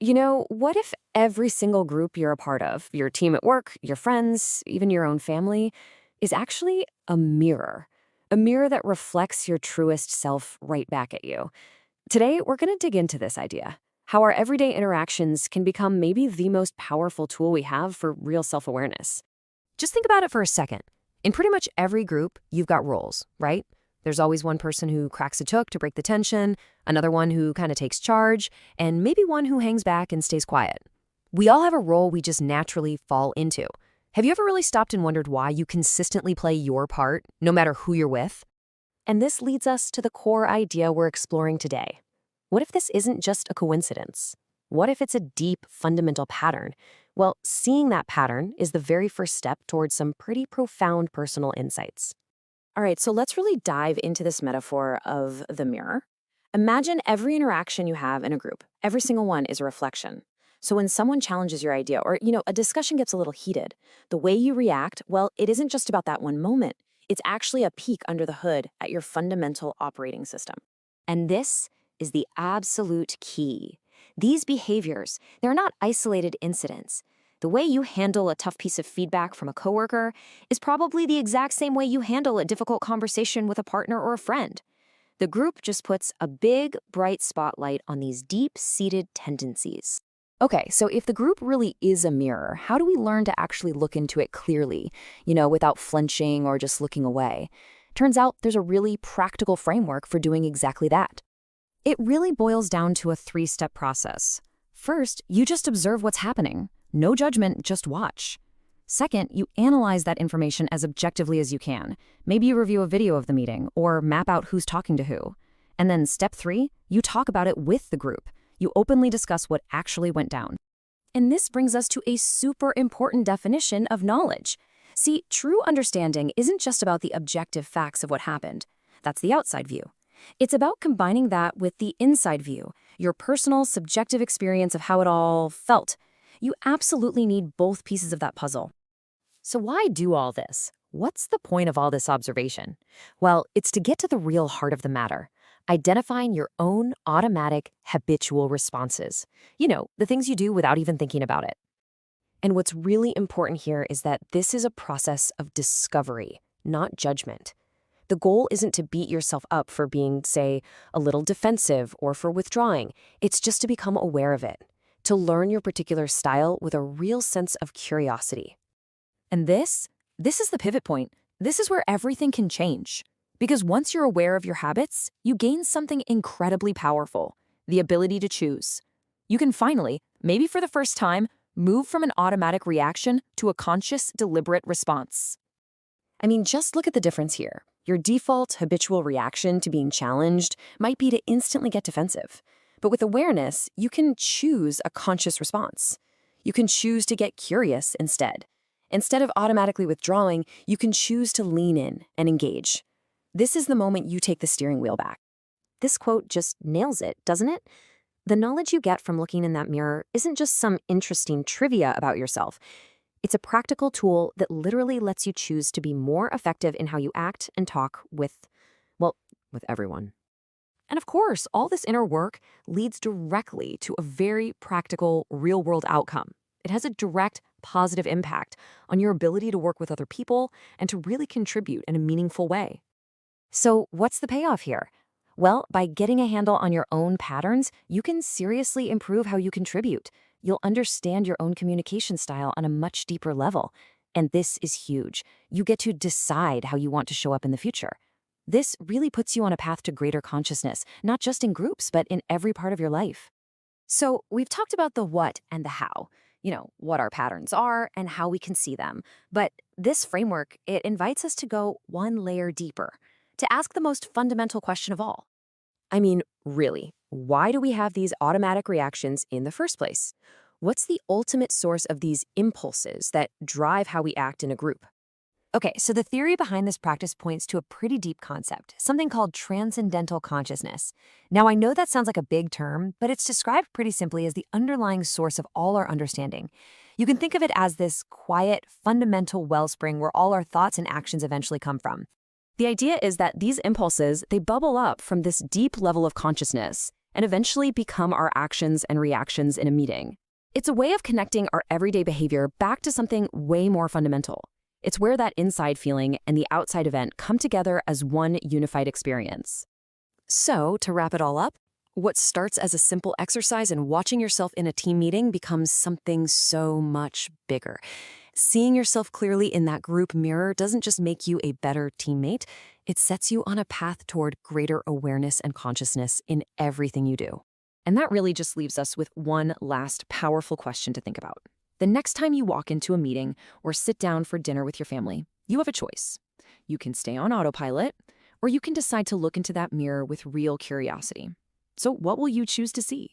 What if every single group you're a part of, your team at work, your friends, even your own family, is actually a mirror? A mirror that reflects your truest self right back at you. Today, we're going to dig into this idea, how our everyday interactions can become maybe the most powerful tool we have for real self-awareness. Just think about it for a second. In pretty much every group, you've got roles, right? There's always one person who cracks a joke to break the tension, another one who kind of takes charge, and maybe one who hangs back and stays quiet. We all have a role we just naturally fall into. Have you ever really stopped and wondered why you consistently play your part, no matter who you're with? And this leads us to the core idea we're exploring today. What if this isn't just a coincidence? What if it's a deep, fundamental pattern? Well, seeing that pattern is the very first step towards some pretty profound personal insights. All right, so let's really dive into this metaphor of the mirror. Imagine every interaction you have in a group. Every single one is a reflection. So when someone challenges your idea or, a discussion gets a little heated, the way you react, well, it isn't just about that one moment. It's actually a peek under the hood at your fundamental operating system. And this is the absolute key. These behaviors, they're not isolated incidents. The way you handle a tough piece of feedback from a coworker is probably the exact same way you handle a difficult conversation with a partner or a friend. The group just puts a big, bright spotlight on these deep-seated tendencies. Okay, so if the group really is a mirror, how do we learn to actually look into it clearly, without flinching or just looking away? Turns out there's a really practical framework for doing exactly that. It really boils down to a three-step process. First, you just observe what's happening. No judgment, just watch. Second, you analyze that information as objectively as you can. Maybe you review a video of the meeting or map out who's talking to who. And then step 3, you talk about it with the group. You openly discuss what actually went down. And this brings us to a super important definition of knowledge. See, true understanding isn't just about the objective facts of what happened. That's the outside view. It's about combining that with the inside view, your personal, subjective experience of how it all felt. You absolutely need both pieces of that puzzle. So why do all this? What's the point of all this observation? Well, it's to get to the real heart of the matter, identifying your own automatic, habitual responses. The things you do without even thinking about it. And what's really important here is that this is a process of discovery, not judgment. The goal isn't to beat yourself up for being, say, a little defensive or for withdrawing. It's just to become aware of it, to learn your particular style with a real sense of curiosity. And this is the pivot point. This is where everything can change. Because once you're aware of your habits, you gain something incredibly powerful, the ability to choose. You can finally, maybe for the first time, move from an automatic reaction to a conscious, deliberate response. I mean, just look at the difference here. Your default habitual reaction to being challenged might be to instantly get defensive. But with awareness, you can choose a conscious response. You can choose to get curious instead. Instead of automatically withdrawing, you can choose to lean in and engage. This is the moment you take the steering wheel back. This quote just nails it, doesn't it? The knowledge you get from looking in that mirror isn't just some interesting trivia about yourself. It's a practical tool that literally lets you choose to be more effective in how you act and talk with everyone. And of course, all this inner work leads directly to a very practical, real-world outcome. It has a direct, positive impact on your ability to work with other people and to really contribute in a meaningful way. So what's the payoff here? Well, by getting a handle on your own patterns, you can seriously improve how you contribute. You'll understand your own communication style on a much deeper level. And this is huge. You get to decide how you want to show up in the future. This really puts you on a path to greater consciousness, not just in groups, but in every part of your life. So we've talked about the what and the how, what our patterns are and how we can see them. But this framework, it invites us to go one layer deeper, to ask the most fundamental question of all. I mean, really, why do we have these automatic reactions in the first place? What's the ultimate source of these impulses that drive how we act in a group? Okay, so the theory behind this practice points to a pretty deep concept, something called transcendental consciousness. Now, I know that sounds like a big term, but it's described pretty simply as the underlying source of all our understanding. You can think of it as this quiet, fundamental wellspring where all our thoughts and actions eventually come from. The idea is that these impulses, they bubble up from this deep level of consciousness, and eventually become our actions and reactions in a meeting. It's a way of connecting our everyday behavior back to something way more fundamental. It's where that inside feeling and the outside event come together as one unified experience. So, to wrap it all up, what starts as a simple exercise in watching yourself in a team meeting becomes something so much bigger. Seeing yourself clearly in that group mirror doesn't just make you a better teammate, it sets you on a path toward greater awareness and consciousness in everything you do. And that really just leaves us with one last powerful question to think about. The next time you walk into a meeting or sit down for dinner with your family, you have a choice. You can stay on autopilot, or you can decide to look into that mirror with real curiosity. So what will you choose to see?